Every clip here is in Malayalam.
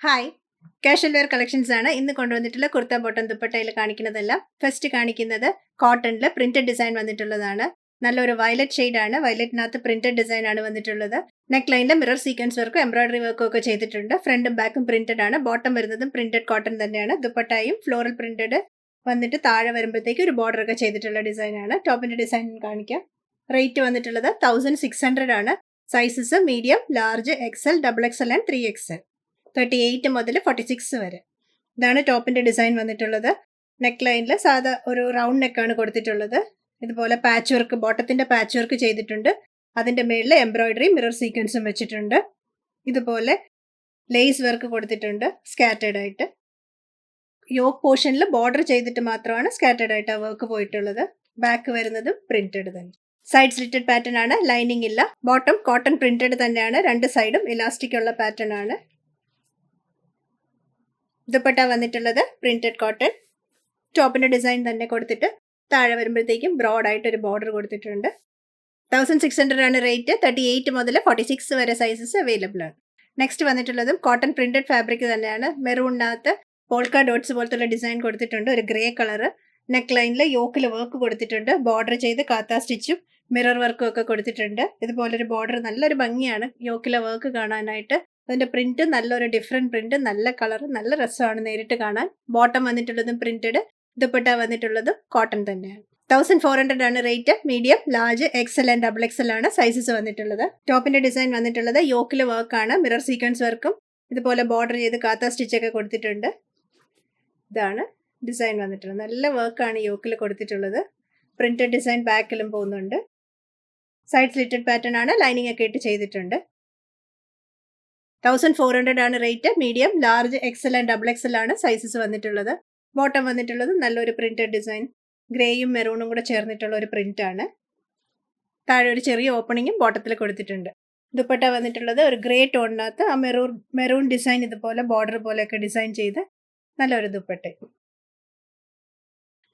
ഹായ്, കാഷ്വൽ വെയർ കളക്ഷൻസ് ആണ് ഇന്ന് കൊണ്ടുവന്നിട്ടുള്ള കുർത്ത ബോട്ടം ദുപ്പട്ടയിൽ കാണിക്കുന്നതെല്ലാം. ഫസ്റ്റ് കാണിക്കുന്നത് കോട്ടണിൽ പ്രിന്റഡ് ഡിസൈൻ വന്നിട്ടുള്ളതാണ്. നല്ലൊരു വയലറ്റ് ഷെയ്ഡ് ആണ്. വയലറ്റിനകത്ത് പ്രിന്റഡ് ഡിസൈൻ ആണ് വന്നിട്ടുള്ളത്. നെക്ക് ലൈനിൽ മിറർ സീക്വൻസ് വർക്കും എംബ്രോയിഡറി വർക്കും ഒക്കെ ചെയ്തിട്ടുണ്ട്. ഫ്രണ്ടും ബാക്കും പ്രിന്റഡ് ആണ്. ബോട്ടം വരുന്നതും പ്രിന്റഡ് കോട്ടൺ തന്നെയാണ്. ദുപ്പട്ടയും ഫ്ലോറൽ പ്രിന്റഡ് വന്നിട്ട് താഴെ വരുമ്പോഴത്തേക്ക് ഒരു ബോർഡർ ഒക്കെ ചെയ്തിട്ടുള്ള ഡിസൈൻ ആണ്. ടോപ്പിന്റെ ഡിസൈൻ കാണിക്കാം. റേറ്റ് വന്നിട്ടുള്ളത് 1600 ആണ്. Sizes medium, large, XL, double XL and 3XL. 38 മുതൽ 46 വരെ. ഇതാണ് ടോപ്പിന്റെ ഡിസൈൻ വന്നിട്ടുള്ളത്. നെക്ക് ലൈനിൽ സാധാ ഒരു റൗണ്ട് നെക്കാണ് കൊടുത്തിട്ടുള്ളത്. ഇതുപോലെ പാച്ച് വർക്ക്, ബോട്ടത്തിന്റെ പാച്ച് വർക്ക് ചെയ്തിട്ടുണ്ട്. അതിന്റെ മേളിൽ എംബ്രോയിഡറി മിറർ സീക്വൻസും വെച്ചിട്ടുണ്ട്. ഇതുപോലെ ലേസ് വർക്ക് കൊടുത്തിട്ടുണ്ട് സ്കാറ്റേഡ് ആയിട്ട്. യോക്ക് പോർഷനിൽ ബോർഡർ ചെയ്തിട്ട് മാത്രമാണ് സ്കാറ്റേഡ് ആയിട്ട് ആ വർക്ക് പോയിട്ടുള്ളത്. ബാക്ക് വരുന്നതും പ്രിന്റഡ് തന്നെ. സൈഡ് സ്ലിറ്റഡ് പാറ്റേൺ ആണ്. ലൈനിങ് ഇല്ല. ബോട്ടം കോട്ടൺ പ്രിന്റഡ് തന്നെയാണ്. രണ്ട് സൈഡും ഇലാസ്റ്റിക് ഉള്ള പാറ്റേൺ ആണ്. ദുപ്പട്ട വന്നിട്ടുള്ളത് പ്രിന്റഡ് കോട്ടൺ. ടോപ്പിന്റെ ഡിസൈൻ തന്നെ കൊടുത്തിട്ട് താഴെ വരുമ്പോഴത്തേക്കും ബ്രോഡ് ആയിട്ട് ഒരു ബോർഡർ കൊടുത്തിട്ടുണ്ട്. 1600 ആണ് റേറ്റ്. 38 മുതൽ 46 വരെ സൈസസ് അവൈലബിൾ ആണ്. നെക്സ്റ്റ് വന്നിട്ടുള്ളതും കോട്ടൺ പ്രിന്റഡ് ഫാബ്രിക് തന്നെയാണ്. മെറൂണിനകത്ത് പോൾക്ക ഡോട്ട്സ് പോലത്തുള്ള ഡിസൈൻ കൊടുത്തിട്ടുണ്ട്. ഒരു ഗ്രേ കളർ. നെക്ക് ലൈനിൽ യോക്കിൽ വർക്ക് കൊടുത്തിട്ടുണ്ട്. ബോർഡർ ചെയ്ത് കാത്താ സ്റ്റിച്ചും മിറർ വർക്കും ഒക്കെ കൊടുത്തിട്ടുണ്ട്. ഇതുപോലൊരു ബോർഡർ നല്ലൊരു ഭംഗിയാണ് യോക്കിലെ വർക്ക് കാണാനായിട്ട്. അതിന്റെ പ്രിന്റ് നല്ലൊരു ഡിഫറെന്റ് പ്രിന്റ്, നല്ല കളർ, നല്ല രസമാണ് നേരിട്ട് കാണാൻ. ബോട്ടം വന്നിട്ടുള്ളതും പ്രിന്റഡ്, ദുപ്പട്ട വന്നിട്ടുള്ളതും കോട്ടൺ തന്നെയാണ്. 1400 ആണ് rate. Medium, large, XL and double XL ആണ് സൈസസ് വന്നിട്ടുള്ളത്. ടോപ്പിന്റെ ഡിസൈൻ വന്നിട്ടുള്ളത് യോക്കിലെ വർക്കാണ്. മിറർ സീക്വൻസ് വർക്കും ഇതുപോലെ ബോർഡർ ചെയ്ത് കാത്താ സ്റ്റിച്ചൊക്കെ കൊടുത്തിട്ടുണ്ട്. ഇതാണ് ഡിസൈൻ വന്നിട്ടുള്ളത്. നല്ല വർക്കാണ് യോക്കിൽ കൊടുത്തിട്ടുള്ളത്. പ്രിന്റഡ് ഡിസൈൻ ബാക്കിലും പോകുന്നുണ്ട്. സൈഡ് സ്ലിറ്റഡ് പാറ്റേൺ ആണ്. ലൈനിങ് ഒക്കെ ഇട്ട് ചെയ്തിട്ടുണ്ട്. 1400 ആണ് rate. Medium, large, XL and double XL ആണ് സൈസസ് വന്നിട്ടുള്ളത്. ബോട്ടം വന്നിട്ടുള്ളത് നല്ലൊരു പ്രിന്റഡ് ഡിസൈൻ, ഗ്രേയും മെറൂണും കൂടെ ചേർന്നിട്ടുള്ള ഒരു പ്രിന്റ് ആണ്. താഴെ ഒരു ചെറിയ ഓപ്പണിങ്ങും ബോട്ടത്തിൽ കൊടുത്തിട്ടുണ്ട്. ദുപ്പട്ട വന്നിട്ടുള്ളത് ഒരു ഗ്രേ ടോണിനകത്ത് ആ മെറൂൺ ഡിസൈൻ ഇതുപോലെ ബോർഡർ പോലെയൊക്കെ ഡിസൈൻ ചെയ്ത് നല്ലൊരു ദുപ്പട്ട.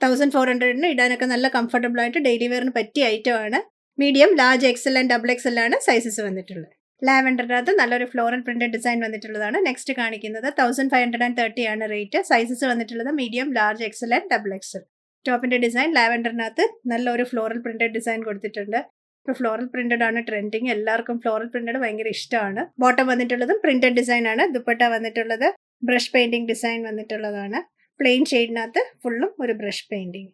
1400 ഇടാനൊക്കെ നല്ല കംഫർട്ടബിൾ ആയിട്ട് ഡെയിലി വെയറിന് പറ്റിയ ഐറ്റം ആണ്. Medium, large, XL and double XL ആണ് സൈസസ് വന്നിട്ടുള്ളത്. ലാവൻഡറിനകത്ത് നല്ലൊരു ഫ്ലോറൽ പ്രിന്റഡ് ഡിസൈൻ വന്നിട്ടുള്ളതാണ്. നെക്സ്റ്റ് കാണിക്കുന്നത് 1530 ആണ് റേറ്റ്. സൈസസ് വന്നിട്ടുള്ളത് medium, large, XL and double XL. ടോപ്പിന്റെ ഡിസൈൻ ലാവൻഡറിനകത്ത് നല്ലൊരു ഫ്ലോറൽ പ്രിന്റഡ് ഡിസൈൻ കൊടുത്തിട്ടുണ്ട്. ഇപ്പോൾ ഫ്ലോറൽ പ്രിന്റഡ് ആണ് ട്രെൻഡിങ്. എല്ലാവർക്കും ഫ്ലോറൽ പ്രിന്റഡ് ഭയങ്കര ഇഷ്ടമാണ്. ബോട്ടം വന്നിട്ടുള്ളതും പ്രിന്റഡ് ഡിസൈൻ ആണ്. ദുപ്പട്ട വന്നിട്ടുള്ളത് ബ്രഷ് പെയിന്റിംഗ് ഡിസൈൻ വന്നിട്ടുള്ളതാണ്. പ്ലെയിൻ ഷെയ്ഡിനകത്ത് ഫുള്ളും ഒരു ബ്രഷ് പെയിന്റിങ്.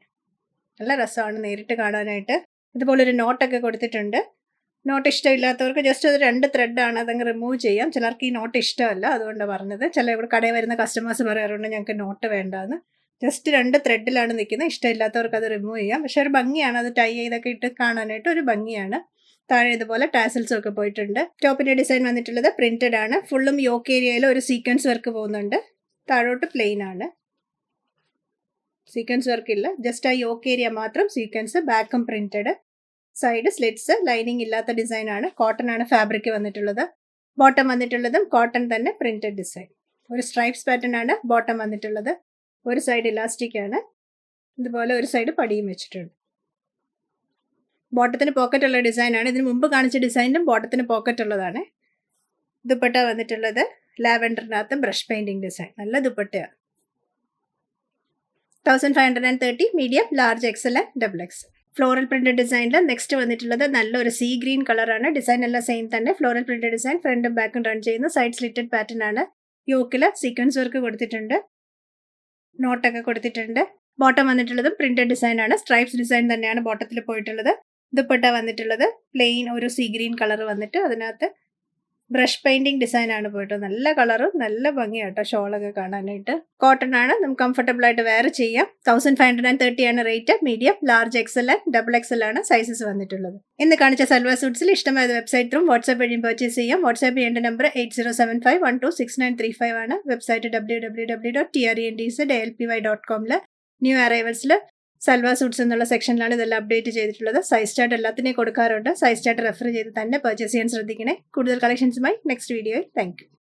നല്ല രസമാണ് നേരിട്ട് കാണാനായിട്ട്. ഇതുപോലൊരു നോട്ടൊക്കെ കൊടുത്തിട്ടുണ്ട്. നോട്ട് ഇഷ്ടമില്ലാത്തവർക്ക് ജസ്റ്റ് ഒരു 2 ത്രെഡാണ്, അതങ്ങ് റിമൂവ് ചെയ്യാം. ചിലർക്ക് ഈ നോട്ട് ഇഷ്ടമല്ല, അതുകൊണ്ടാണ് പറഞ്ഞത്. ചില ഇവിടെ കടയിൽ വരുന്ന കസ്റ്റമേഴ്സ് പറയാറുണ്ട് ഞങ്ങൾക്ക് നോട്ട് വേണ്ടാന്ന്. ജസ്റ്റ് 2 ത്രെഡിലാണ് നിൽക്കുന്നത്. ഇഷ്ടമില്ലാത്തവർക്ക് അത് റിമൂവ് ചെയ്യാം. പക്ഷെ ഒരു ഭംഗിയാണ്, അത് ടൈ ചെയ്തൊക്കെ ഇട്ട് കാണാനായിട്ട് ഒരു ഭംഗിയാണ്. താഴെ ഇതുപോലെ ടാസൽസും ഒക്കെ പോയിട്ടുണ്ട്. ടോപ്പിന്റെ ഡിസൈൻ വന്നിട്ടുള്ളത് പ്രിന്റഡ് ആണ്. ഫുള്ളും യോക്ക് ഏരിയയിൽ ഒരു സീക്വൻസ് വർക്ക് പോകുന്നുണ്ട്. താഴോട്ട് പ്ലെയിൻ ആണ്. സീക്വൻസ് വർക്ക് ഇല്ല, ജസ്റ്റ് ആ യോക്ക് ഏരിയ മാത്രം സീക്വൻസ്. ബാക്കും പ്രിന്റഡ്. സൈഡ് സ്ലിറ്റ്സ്, ലൈനിങ് ഇല്ലാത്ത ഡിസൈൻ ആണ്. കോട്ടൺ ആണ് ഫാബ്രിക് വന്നിട്ടുള്ളത്. ബോട്ടം വന്നിട്ടുള്ളതും കോട്ടൺ തന്നെ പ്രിന്റഡ് ഡിസൈൻ. ഒരു സ്ട്രൈപ്സ് പാറ്റേൺ ആണ് ബോട്ടം വന്നിട്ടുള്ളത്. ഒരു സൈഡ് ഇലാസ്റ്റിക് ആണ്. ഇതുപോലെ ഒരു സൈഡ് പടിയും വെച്ചിട്ടുണ്ട്. ബോട്ടത്തിന് പോക്കറ്റ് ഉള്ള ഡിസൈൻ ആണ്. ഇതിന് മുമ്പ് കാണിച്ച ഡിസൈനിലും ബോട്ടത്തിന് പോക്കറ്റ് ഉള്ളതാണ്. ദുപ്പട്ട വന്നിട്ടുള്ളത് ലാവൻഡറിനകത്ത് ബ്രഷ് പെയിന്റിംഗ് ഡിസൈൻ. നല്ല ദുപ്പട്ടയാണ്. 1530 medium, large, XL and double Excel. Floral printed ഡിസൈനിൽ നെക്സ്റ്റ് വന്നിട്ടുള്ളത് നല്ലൊരു സീ ഗ്രീൻ കളറാണ്. ഡിസൈൻ എല്ലാം സെയിം തന്നെ. ഫ്ലോറൽ പ്രിന്റഡ് ഡിസൈൻ, ഫ്രണ്ടും ബാക്കും റൺ ചെയ്യുന്ന സൈഡ് സ്ലിറ്റഡ് പാറ്റേൺ ആണ്. യോക്കില് സീക്വൻസ് വർക്ക് കൊടുത്തിട്ടുണ്ട്. നോട്ടൊക്കെ കൊടുത്തിട്ടുണ്ട്. ബോട്ടം വന്നിട്ടുള്ളത് പ്രിന്റഡ് ഡിസൈൻ ആണ്. സ്ട്രൈപ്സ് ഡിസൈൻ തന്നെയാണ് ബോട്ടത്തിൽ പോയിട്ടുള്ളത്. ദുപ്പട്ട വന്നിട്ടുള്ളത് പ്ലെയിൻ ഒരു സീ ഗ്രീൻ കളർ വന്നിട്ട് അതിനകത്ത് ബ്രഷ് പെയിന്റിംഗ് ഡിസൈൻ ആണ് പോയിട്ട്. നല്ല കളറും നല്ല ഭംഗിയാട്ടോ ഷോളൊക്കെ കാണാനായിട്ട്. കോട്ടൺ ആണ്, നമുക്ക് കംഫർട്ടബിൾ ആയിട്ട് വെയർ ചെയ്യാം. 1530 ആണ് rate. Medium, large, XL and double XL ആണ് സൈസസ് വന്നിട്ടുള്ളത്. ഇന്ന് കാണിച്ച സൽവാർ സൂട്ട്സിൽ ഇഷ്ടമായത് വെബ്സൈറ്റ് ത്രൂ വാട്സ്ആപ്പ് വഴിയും പർച്ചേസ് ചെയ്യാം. വാട്സ്ആപ്പ് ചെയ്യേണ്ട നമ്പർ 8075126935 ആണ്. വെബ്സൈറ്റ് www.trendsalpy.com ന്യൂ അറൈവൽസിൽ സൽവാർ സൂട്ട്സ് എന്നുള്ള സെക്ഷനിലാണ് ഇതെല്ലാം അപ്ഡേറ്റ് ചെയ്തിട്ടുള്ളത്. സൈസ് ചാർട്ട് എല്ലാത്തിനെയും കൊടുക്കാറുണ്ട്. സൈസ് ചാർട്ട് റെഫർ ചെയ്ത് തന്നെ പർച്ചേസ് ചെയ്യാൻ ശ്രദ്ധിക്കണേ. കൂടുതൽ കളക്ഷൻസുമായി നെക്സ്റ്റ് വീഡിയോയിൽ. Thank you.